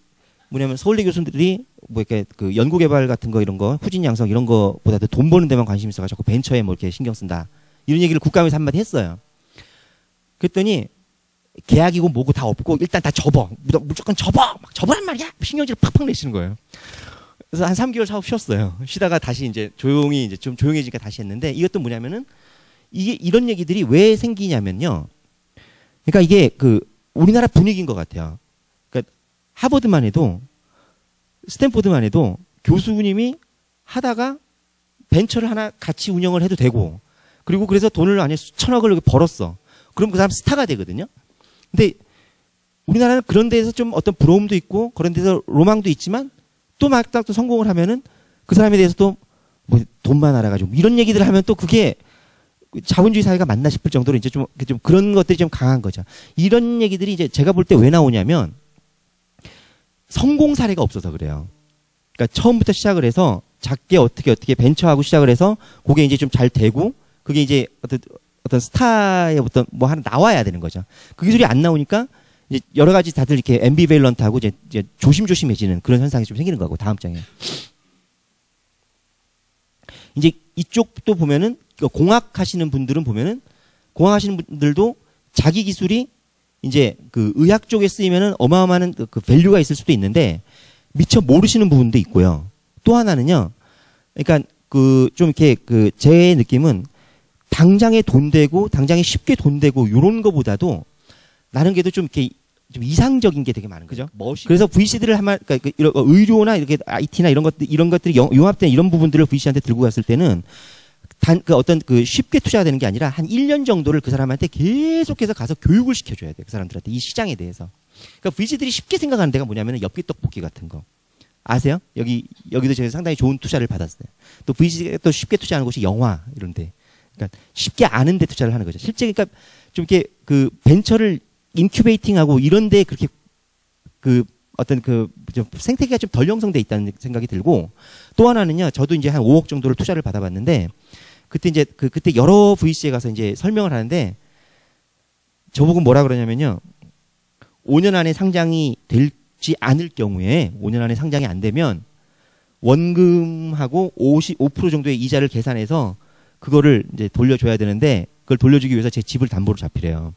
뭐냐면 서울대 교수들이 뭐 이렇게 그 연구개발 같은 거 이런 거 후진 양성 이런 거보다도 돈 버는 데만 관심 있어가지고 벤처에 뭐 이렇게 신경 쓴다 이런 얘기를 국감에서 한마디 했어요. 그랬더니 계약이고 뭐고 다 없고 일단 다 접어 무조건 접어 막 접어란 말이야 신경질을 팍팍 내시는 거예요. 그래서 한 3개월 사업 쉬었어요. 쉬다가 다시 이제 조용히 이제 좀 조용해지니까 다시 했는데 이것도 뭐냐면은 이게 이런 얘기들이 왜 생기냐면요. 그러니까 이게 그 우리나라 분위기인 것 같아요. 그러니까 하버드만 해도 스탠포드만 해도 교수님이 하다가 벤처를 하나 같이 운영을 해도 되고 그리고 그래서 돈을 안에 수천억을 이렇게 벌었어. 그럼 그 사람 스타가 되거든요. 근데 우리나라는 그런 데에서 좀 어떤 부러움도 있고 그런 데서 로망도 있지만 또 막상 또 성공을 하면은 그 사람에 대해서 또 뭐 돈만 알아가지고 이런 얘기들을 하면 또 그게 자본주의 사회가 맞나 싶을 정도로 이제 좀 그런 것들이 좀 강한 거죠. 이런 얘기들이 이제 제가 볼 때 왜 나오냐면 성공 사례가 없어서 그래요. 그러니까 처음부터 시작을 해서 작게 어떻게 벤처하고 시작을 해서 그게 이제 좀 잘 되고 그게 이제 어떤 스타의 어떤 뭐 하나 나와야 되는 거죠. 그 기술이 안 나오니까 이제 여러 가지 다들 이렇게 앰비밸런트하고 이제 조심조심해지는 그런 현상이 좀 생기는 거고 다음 장에 이제 이쪽도 보면은 공학 하시는 분들은 보면은 공학 하시는 분들도 자기 기술이 이제 그 의학 쪽에 쓰이면은 어마어마한 그 밸류가 있을 수도 있는데 미처 모르시는 부분도 있고요. 또 하나는요. 그러니까 그 좀 이렇게 그 제 느낌은 당장에 돈 되고 당장에 쉽게 돈 되고 요런 거보다도 나는 게도 좀 이렇게 좀 이상적인 게 되게 많은 거죠. 그래서 VC들을 그러니까 이런 의료나 이렇게 IT나 이런 것들이 융합된 이런 부분들을 VC한테 들고 갔을 때는 그 어떤 그 쉽게 투자되는 게 아니라 한 1년 정도를 그 사람한테 계속해서 가서 교육을 시켜줘야 돼. 그 사람들한테 이 시장에 대해서. 그러니까 VC들이 쉽게 생각하는 데가 뭐냐면 엽기 떡볶이 같은 거. 아세요? 여기도 제가 상당히 좋은 투자를 받았어요. 또 VC가 또 쉽게 투자하는 곳이 영화 이런 데. 그러니까 쉽게 아는 데 투자를 하는 거죠. 실제 그러니까 좀 이렇게 그 벤처를 인큐베이팅하고 이런데 그렇게 그 어떤 그 좀 생태계가 좀 덜 형성돼 있다는 생각이 들고 또 하나는요. 저도 이제 한 5억 정도를 투자를 받아봤는데 그때 이제 그때 여러 VC에 가서 이제 설명을 하는데 저보고 뭐라 그러냐면요. 5년 안에 상장이 되지 않을 경우에 5년 안에 상장이 안 되면 원금하고 5% 정도의 이자를 계산해서 그거를 이제 돌려줘야 되는데 그걸 돌려주기 위해서 제 집을 담보로 잡히래요.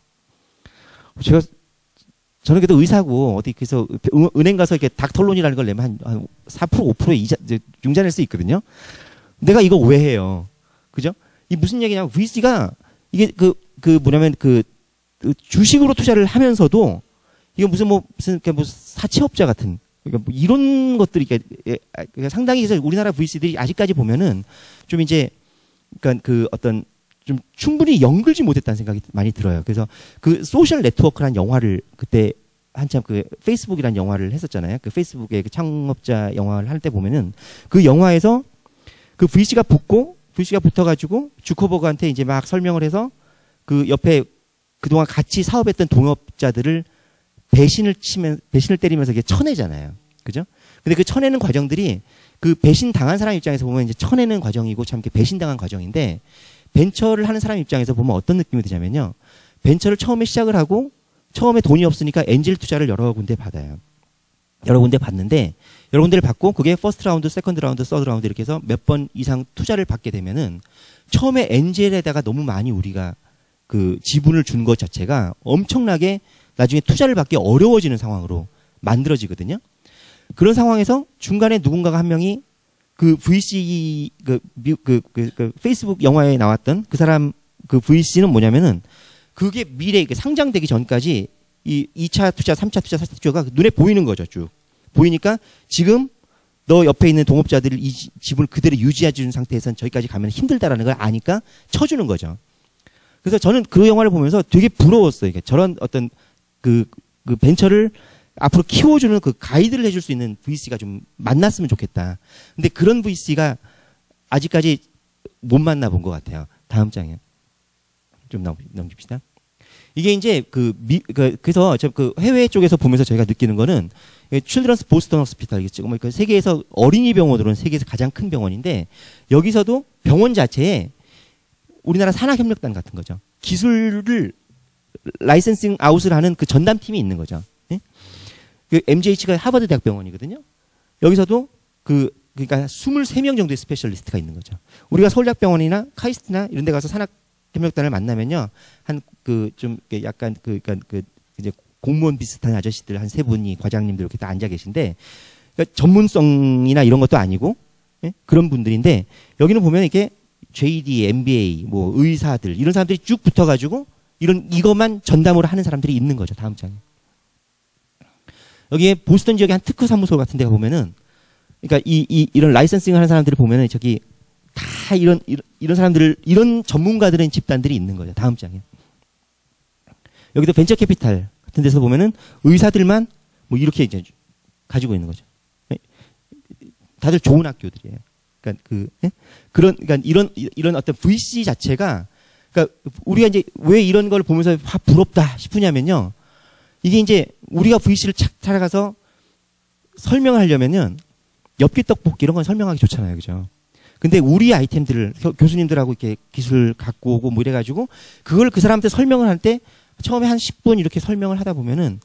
저는 그래도 의사고 어디 그래서 은행 가서 이렇게 닥터론이라는 걸 내면 한 4% 5%의 이자 융자 낼 수 있거든요. 내가 이거 왜 해요? 그죠? 이 무슨 얘기냐면 VC가 이게 그 뭐냐면 그 주식으로 투자를 하면서도 이거 무슨 사채업자 같은 그러니까 뭐 이런 것들이 그러니까 상당히 그래서 우리나라 VC들이 아직까지 보면은 좀 이제 그러니까 그 어떤 좀 충분히 연결지 못했다는 생각이 많이 들어요. 그래서 그 소셜 네트워크란 영화를 그때 한참 그 페이스북이란 영화를 했었잖아요. 그 페이스북의 그 창업자 영화를 할 때 보면은 그 영화에서 그 VC가 붙어가지고 주커버그한테 이제 막 설명을 해서 그 옆에 그동안 같이 사업했던 동업자들을 배신을 때리면서 이게 쳐내잖아요. 그죠? 근데 그 쳐내는 과정들이 그 배신 당한 사람 입장에서 보면 이제 쳐내는 과정이고 참 이렇게 배신당한 과정인데 벤처를 하는 사람 입장에서 보면 어떤 느낌이 드냐면요. 벤처를 처음에 시작을 하고 처음에 돈이 없으니까 엔젤 투자를 여러 군데 받아요. 여러 군데 받는데 여러 군데를 받고 그게 퍼스트 라운드, 세컨드 라운드, 서드 라운드 이렇게 해서 몇 번 이상 투자를 받게 되면은 처음에 엔젤에다가 너무 많이 우리가 그 지분을 준 것 자체가 엄청나게 나중에 투자를 받기 어려워지는 상황으로 만들어지거든요. 그런 상황에서 중간에 누군가가 한 명이 그 VC 그 페이스북 영화에 나왔던 그 사람 그 VC는 뭐냐면은 그게 미래 상장되기 전까지 이 2차 투자, 3차 투자, 4차 투자가 눈에 보이는 거죠, 쭉. 보이니까 지금 너 옆에 있는 동업자들을 이 지분을 그대로 유지해 주는 상태에서는 저기까지 가면 힘들다라는 걸 아니까 쳐주는 거죠. 그래서 저는 그 영화를 보면서 되게 부러웠어요. 이게 저런 어떤 그 벤처를 앞으로 키워주는 그 가이드를 해줄 수 있는 VC가 좀 만났으면 좋겠다. 근데 그런 VC가 아직까지 못 만나본 것 같아요. 다음 장에 좀 넘깁시다. 이게 이제 그래서 저 그 해외 쪽에서 보면서 저희가 느끼는 거는 칠드런스 보스턴 호스피탈이겠죠. 뭐 세계에서 어린이 병원으로는 세계에서 가장 큰 병원인데 여기서도 병원 자체에 우리나라 산학협력단 같은 거죠. 기술을 라이센싱 아웃을 하는 그 전담팀이 있는 거죠. 예? 그 MGH가 하버드 대학 병원이거든요. 여기서도 그러니까 23명 정도의 스페셜리스트가 있는 거죠. 우리가 서울대학병원이나 카이스트나 이런 데 가서 산학협력단을 만나면요. 좀 약간 이제 공무원 비슷한 아저씨들 한 3분이 과장님들 이렇게 다 앉아 계신데 그러니까 전문성이나 이런 것도 아니고 예? 그런 분들인데 여기는 보면 이렇게 JD, MBA, 뭐 의사들 이런 사람들이 쭉 붙어가지고 이것만 전담으로 하는 사람들이 있는 거죠. 다음 장에. 여기에 보스턴 지역의 한 특허 사무소 같은 데가 보면은 그러니까 이런 라이선싱 하는 사람들을 보면은 저기 다 이런 사람들을 이런 전문가들의 집단들이 있는 거죠. 다음 장에. 여기도 벤처 캐피탈 같은 데서 보면은 의사들만 뭐 이렇게 이제 가지고 있는 거죠. 다들 좋은 학교들이에요. 그러니까 이런 어떤 VC 자체가 그러니까 우리가 이제 왜 이런 걸 보면서 부럽다 싶으냐면요. 이게 이제 우리가 VC를 착 찾아가서 설명을 하려면은 엽기 떡볶이 이런 건 설명하기 좋잖아요. 그죠? 근데 우리 아이템들을 교수님들하고 이렇게 기술 갖고 오고 뭐 이래가지고 그걸 그 사람한테 설명을 할 때 처음에 한 10분 이렇게 설명을 하다 보면은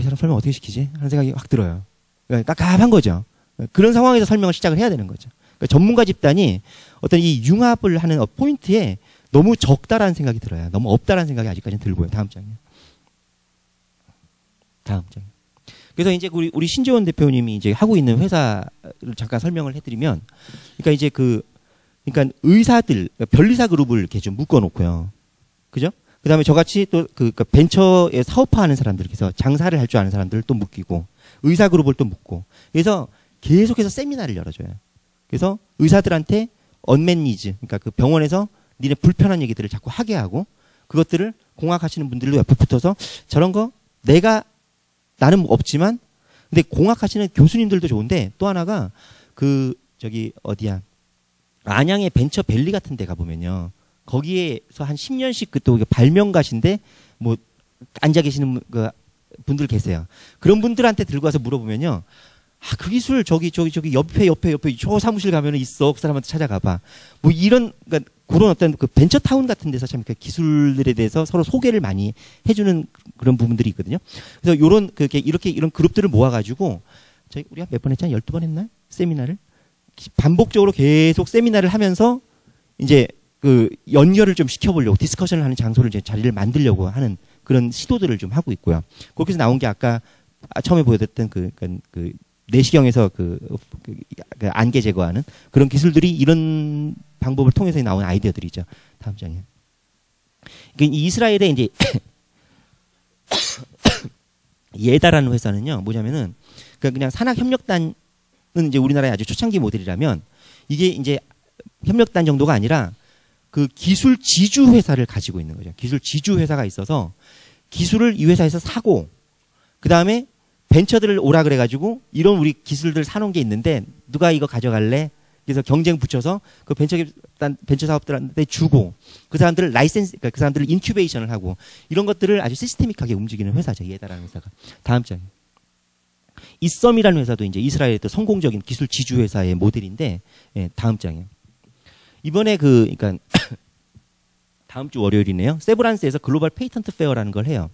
이 사람 설명 어떻게 시키지? 하는 생각이 확 들어요. 그러니까 깝깝한 거죠. 그런 상황에서 설명을 시작을 해야 되는 거죠. 그러니까 전문가 집단이 어떤 이 융합을 하는 포인트에 너무 적다라는 생각이 들어요. 너무 없다라는 생각이 아직까지는 들고요. 다음 장이요. 다음 장. 그래서 이제 우리 신재원 대표님이 이제 하고 있는 회사를 잠깐 설명을 해드리면, 그러니까 이제 그러니까 의사들, 변리사 그룹을 이렇게 좀 묶어놓고요. 그죠? 그 다음에 저같이 또 그러니까 벤처에 사업화하는 사람들, 그래서 장사를 할 줄 아는 사람들을 또 묶이고, 의사 그룹을 또 묶고, 그래서 계속해서 세미나를 열어줘요. 그래서 의사들한테 언맨 니즈, 그러니까 그 병원에서 니네 불편한 얘기들을 자꾸 하게 하고, 그것들을 공학하시는 분들도 옆에 붙어서 저런 거 나는 없지만, 근데 공학하시는 교수님들도 좋은데, 또 하나가 안양의 벤처밸리 같은 데 가보면요. 거기에서 한 10년씩 또 발명가신데, 뭐, 앉아 계시는 분들 계세요. 그런 분들한테 들고 와서 물어보면요. 그 기술 저기 옆에 저 사무실 가면은 있어. 그 사람한테 찾아가봐. 뭐 그러니까 그런 어떤 그 벤처타운 같은 데서 참 기술들에 대해서 서로 소개를 많이 해주는 그런 부분들이 있거든요. 그래서 이런 그룹들을 모아가지고 우리가 몇 번 했잖아요. 12번 했나요? 세미나를 반복적으로 계속 세미나를 하면서 이제 연결을 좀 시켜보려고 디스커션을 하는 장소를 이제 자리를 만들려고 하는 그런 시도들을 좀 하고 있고요. 그렇게 해서 나온 게 아까 처음에 보여드렸던 내시경에서 안개 제거하는 그런 기술들이 이런 방법을 통해서 나온 아이디어들이죠. 다음 장이요. 그러니까 이스라엘의 이제 예다라는 회사는요, 뭐냐면은 그냥 산학협력단은 이제 우리나라의 아주 초창기 모델이라면 이게 이제 협력단 정도가 아니라 그 기술 지주 회사를 가지고 있는 거죠. 기술 지주 회사가 있어서 기술을 이 회사에서 사고 그 다음에 벤처들을 오라 그래가지고 이런 우리 기술들 사놓은 게 있는데 누가 이거 가져갈래? 그래서 경쟁 붙여서 그 벤처 사업들한테 주고 그 사람들을 그러니까 그 사람들을 인큐베이션을 하고 이런 것들을 아주 시스테믹하게 움직이는 회사죠. 예다라는 회사가. 다음 장. 이썸이라는 회사도 이제 이스라엘의 또 성공적인 기술 지주 회사의 모델인데 다음 장이요. 이번에 그러니까 다음 주 월요일이네요. 세브란스에서 글로벌 페이턴트 페어라는 걸 해요.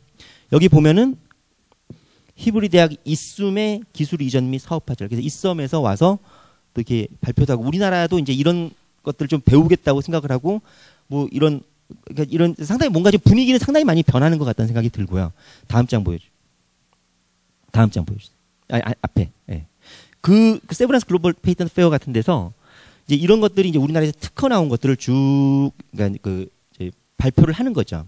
여기 보면은 히브리 대학 이썸의 기술 이전 및 사업화절. 그래서 이썸에서 와서 또 이렇게 발표도 하고 우리나라도 이제 이런 것들을 좀 배우겠다고 생각을 하고 그러니까 이런 상당히 뭔가 좀 분위기는 상당히 많이 변하는 것 같다는 생각이 들고요. 다음 장 보여주세요. 앞에. 예. 그 세브란스 글로벌 페이턴트 페어 같은 데서 이제 이런 것들이 이제 우리나라에서 특허 나온 것들을 그러니까 이제 발표를 하는 거죠.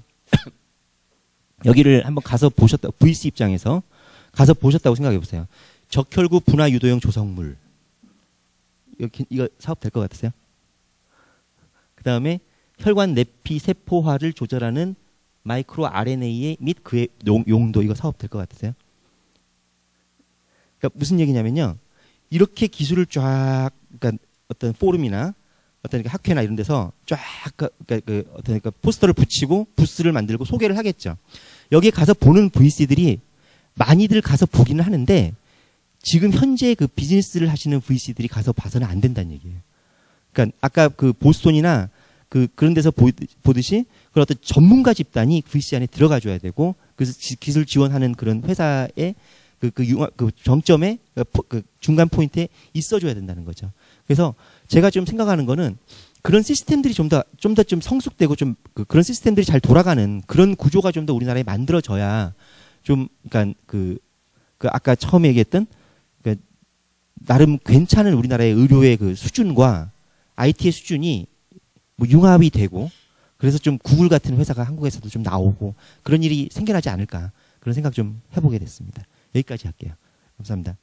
여기를 한번 가서 보셨다. VC 입장에서 가서 보셨다고 생각해 보세요. 적혈구 분화 유도형 조성물. 이거 사업 될 것 같으세요? 그 다음에 혈관 내피 세포화를 조절하는 마이크로 RNA 및 그의 용도. 이거 사업 될 것 같으세요? 그러니까 무슨 얘기냐면요. 이렇게 기술을 쫙, 그러니까 어떤 포럼이나 어떤 학회나 이런 데서 쫙, 그러니까 포스터를 붙이고 부스를 만들고 소개를 하겠죠. 여기에 가서 보는 VC들이 많이들 가서 보기는 하는데 지금 현재 그 비즈니스를 하시는 VC들이 가서 봐서는 안 된다는 얘기예요. 그러니까 아까 그 보스톤이나 그런 데서 보듯이 그런 어떤 전문가 집단이 VC 안에 들어가 줘야 되고 그래서 기술 지원하는 그런 회사의 그 정점에 그 중간 포인트에 있어줘야 된다는 거죠. 그래서 제가 좀 생각하는 거는 그런 시스템들이 좀 더 성숙되고 좀 그런 시스템들이 잘 돌아가는 그런 구조가 좀 더 우리나라에 만들어져야 좀 그러니까 그 아까 처음에 얘기했던 나름 괜찮은 우리나라의 의료의 그 수준과 IT의 수준이 뭐 융합이 되고 그래서 좀 구글 같은 회사가 한국에서도 좀 나오고 그런 일이 생겨나지 않을까 그런 생각 좀 해보게 됐습니다. 여기까지 할게요. 감사합니다.